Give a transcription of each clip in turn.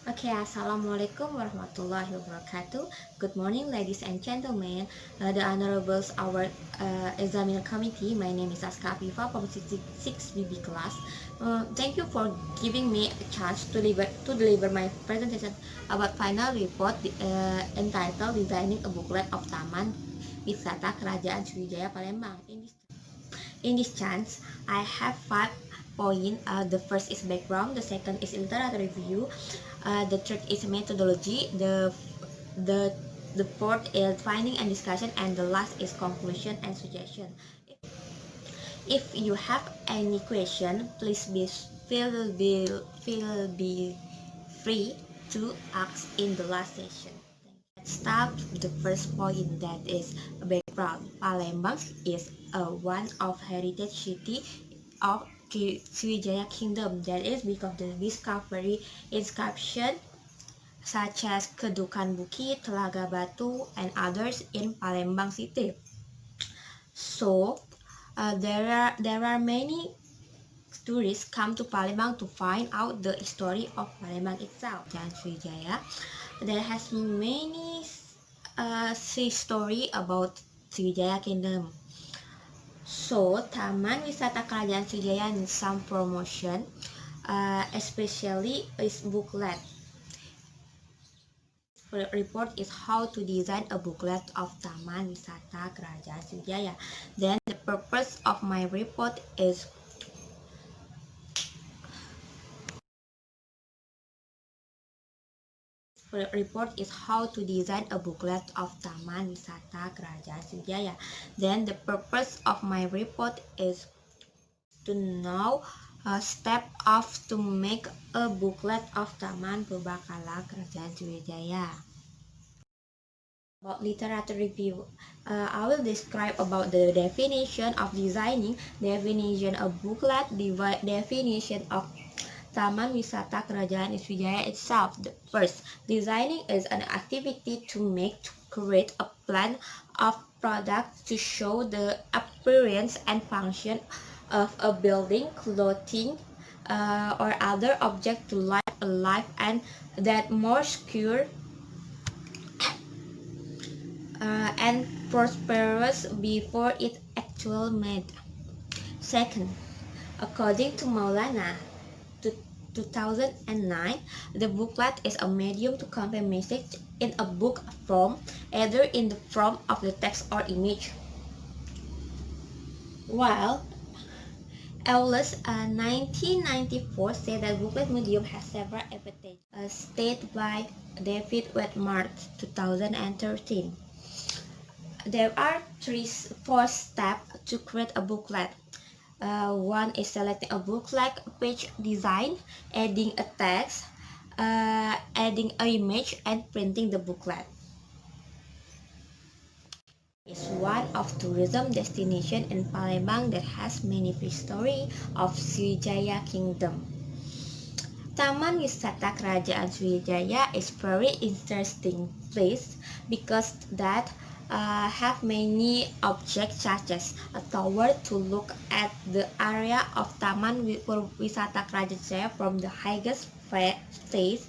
Okay, Assalamualaikum warahmatullahi wabarakatuh. Good morning, ladies and gentlemen. The Honorables, our examiner committee. My name is Aska Afifa from 6BB class. Thank you for giving me a chance to deliver my presentation about final report entitled Designing a Booklet of Taman Wisata Kerajaan Sriwijaya Palembang. In this chance, I have 5 points. The first is background, the second is literary review, the third is methodology, the the fourth is finding and discussion, and the last is conclusion and suggestion. If you have any question, please be free to ask in the last session. Let's start with the first point, that is background. Palembang is one of heritage city of Sriwijaya Kingdom. That is because the discovery inscription such as Kedukan Bukit, Telaga Batu, and others in Palembang city. So there are many tourists come to Palembang to find out the history of Palembang itself. Dan Sriwijaya, there has many story about Sriwijaya Kingdom. So, Taman Wisata Kerajaan Sriwijaya needs some promotion, especially its booklet. Report is how to design a booklet of Taman Wisata Kerajaan Sriwijaya. Then the purpose of my report is how to design a booklet of Taman Wisata Kerajaan Sriwijaya. Then the purpose of my report is to know a step of to make a booklet of Taman Purbakala Kerajaan Sriwijaya. About literature review, I will describe about the definition of designing, definition of booklet, definition of Taman Wisata Kerajaan Sriwijaya itself. The first, designing is an activity to create a plan of product to show the appearance and function of a building, clothing, or other object to life alive and that more secure and prosperous before it actually made. Second, according to Maulana, 2009, the booklet is a medium to convey message in a book form, either in the form of the text or image. While Euless 1994 said that booklet medium has several advantages, stated by David Wetmart 2013. There are four steps to create a booklet. One is selecting a booklet page design, adding a text, adding an image, and printing the booklet. It's one of tourism destination in Palembang that has many history of Sriwijaya Kingdom. Taman Wisata Kerajaan Sriwijaya is very interesting place because that have many objects such as a tower to look at the area of Taman Wisata Kerajaan Sriwijaya from the highest place.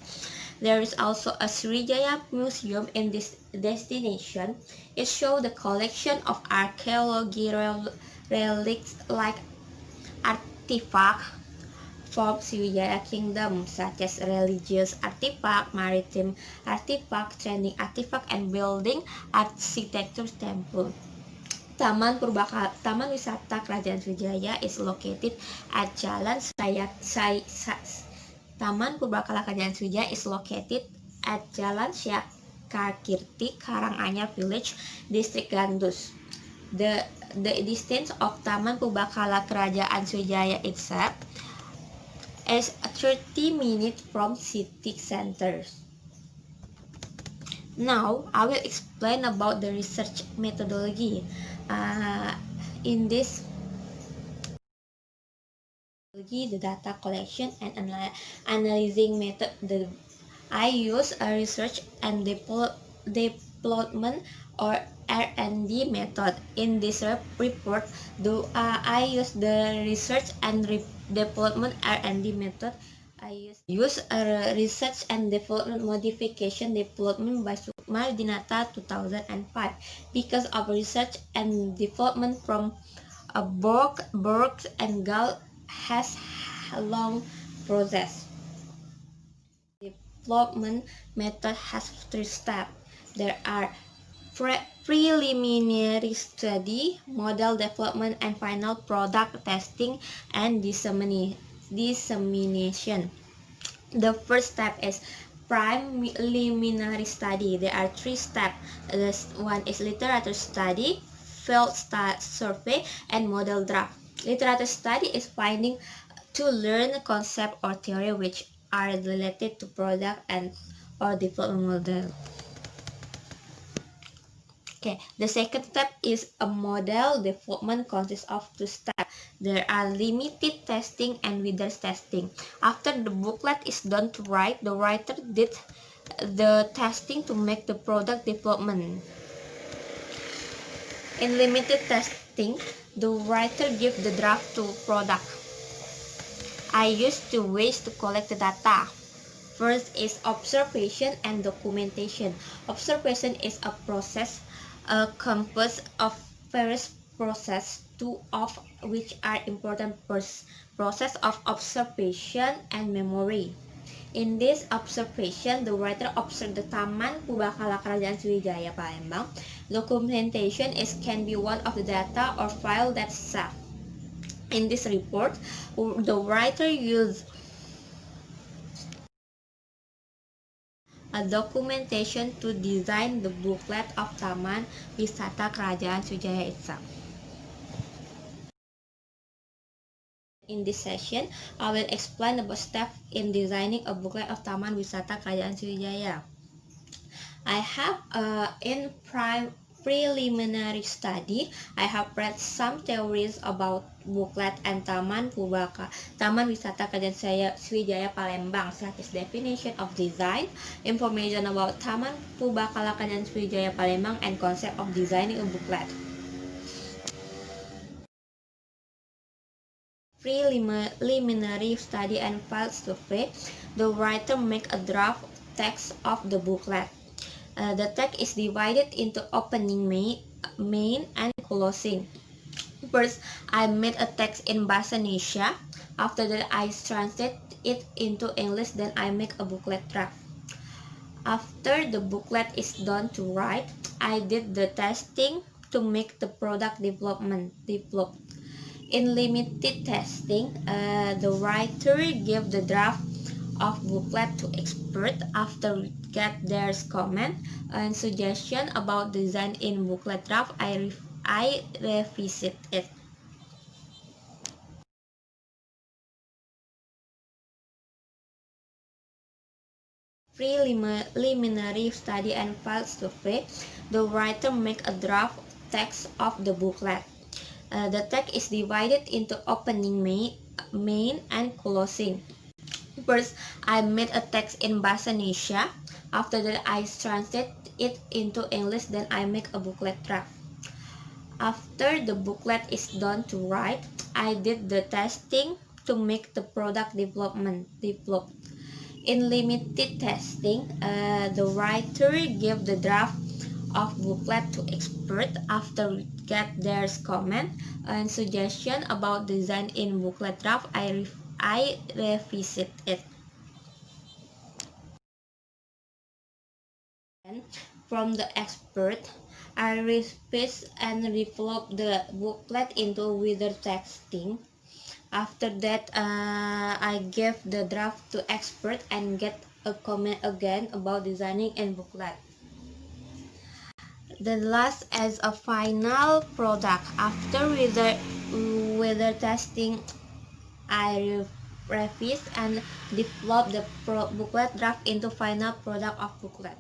There is also a Sriwijaya Museum in this destination. It shows the collection of archaeology relics like artifacts from Sriwijaya Kingdom, such as religious artifact, maritime artifact, training artifact, and building architecture temple. Taman Wisata Kerajaan Sriwijaya is located at Jalan Taman Purbakala Kerajaan Sriwijaya is located at Jalan Syakarkirti, Karanganyar Village, District Gandus. The distance of Taman Purbakala Kerajaan Sriwijaya itself is 30 minutes from city centers. Now, I will explain about the research methodology. In this methodology, the data collection and analyzing method, I use a research and development or R&D method. In this report, I use the research and development R&D method I use a research and development modification development by Sukma Dinata 2005 because of research and development from Borg and Gall has a long process. Development method has 3 steps. There are preliminary study, model development, and final product testing and dissemination. The first step is preliminary study. There are 3 steps. One is literature study, field survey, and model draft. Literature study is finding to learn a concept or theory which are related to product and or development model. Okay, the second step is a model development consists of 2 steps. There are limited testing and readers testing. After the booklet is done to write, the writer did the testing to make the product development. In limited testing, the writer gives the draft to product. I use 2 ways to collect the data. First is observation and documentation. Observation is a process composed of various processes, 2 of which are important: process of observation and memory. In this observation, the writer observed the Taman Purbakala Kerajaan Sriwijaya Palembang. Documentation can be one of the data or file that's saved. In this report, the writer used a documentation to design the booklet of Taman Wisata Kerajaan Sriwijaya itself. In this session, I will explain about steps in designing a booklet of Taman Wisata Kerajaan Sriwijaya. I have in preliminary study, I have read some theories about booklet and Taman Wisata Kerajaan Sriwijaya Palembang, such as definition of design, information about Taman Purbakala Kerajaan Sriwijaya Palembang, and concept of designing a booklet. Preliminary study and file survey, the writer make a draft text of the booklet. The text is divided into opening, main, and closing. First, I made a text in Bahasa Indonesia. After that, I translate it into English. Then I make a booklet draft. After the booklet is done to write, I did the testing to make the product developed. In limited testing, the writer gave the draft of booklet to expert. After get their comment and suggestion about design in booklet draft, I revisit it. Preliminary study and file survey, the writer make a draft text of the booklet. The text is divided into opening, main, and closing. First, I made a text in Bahasa Indonesia. After that, I translate it into English. Then I make a booklet draft. After the booklet is done to write, I did the testing to make the product developed. In limited testing, the writer gave the draft of booklet to expert. After get their comment and suggestion about design in booklet draft, I revisit it. From the expert, I revise and develop the booklet into wither testing. After that, I give the draft to expert and get a comment again about designing and booklet. The last as a final product. After wither testing, I revise and develop the booklet draft into final product of booklet.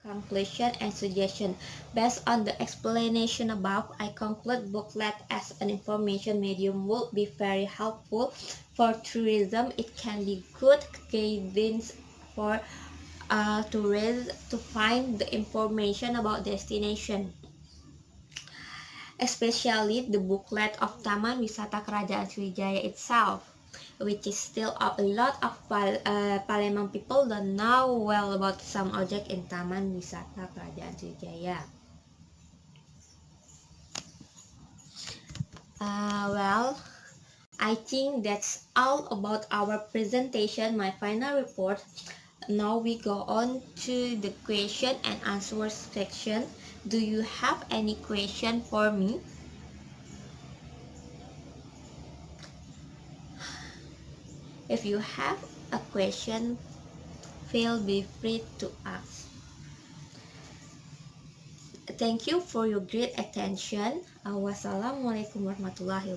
Conclusion and suggestion. Based on the explanation above, I conclude booklet as an information medium would be very helpful for tourism. It can be good guidance for tourists to find the information about destination, especially the booklet of Taman Wisata Kerajaan Sriwijaya itself. which is still a lot of Palembang people don't know well about some object in Taman Wisata Kerajaan Sriwijaya. Well, I think that's all about our presentation, my final report. Now we go on to the question and answer section. Do you have any question for me? If you have a question, feel free to ask. Thank you for your great attention. Wassalamualaikum warahmatullahi wabarakatuh.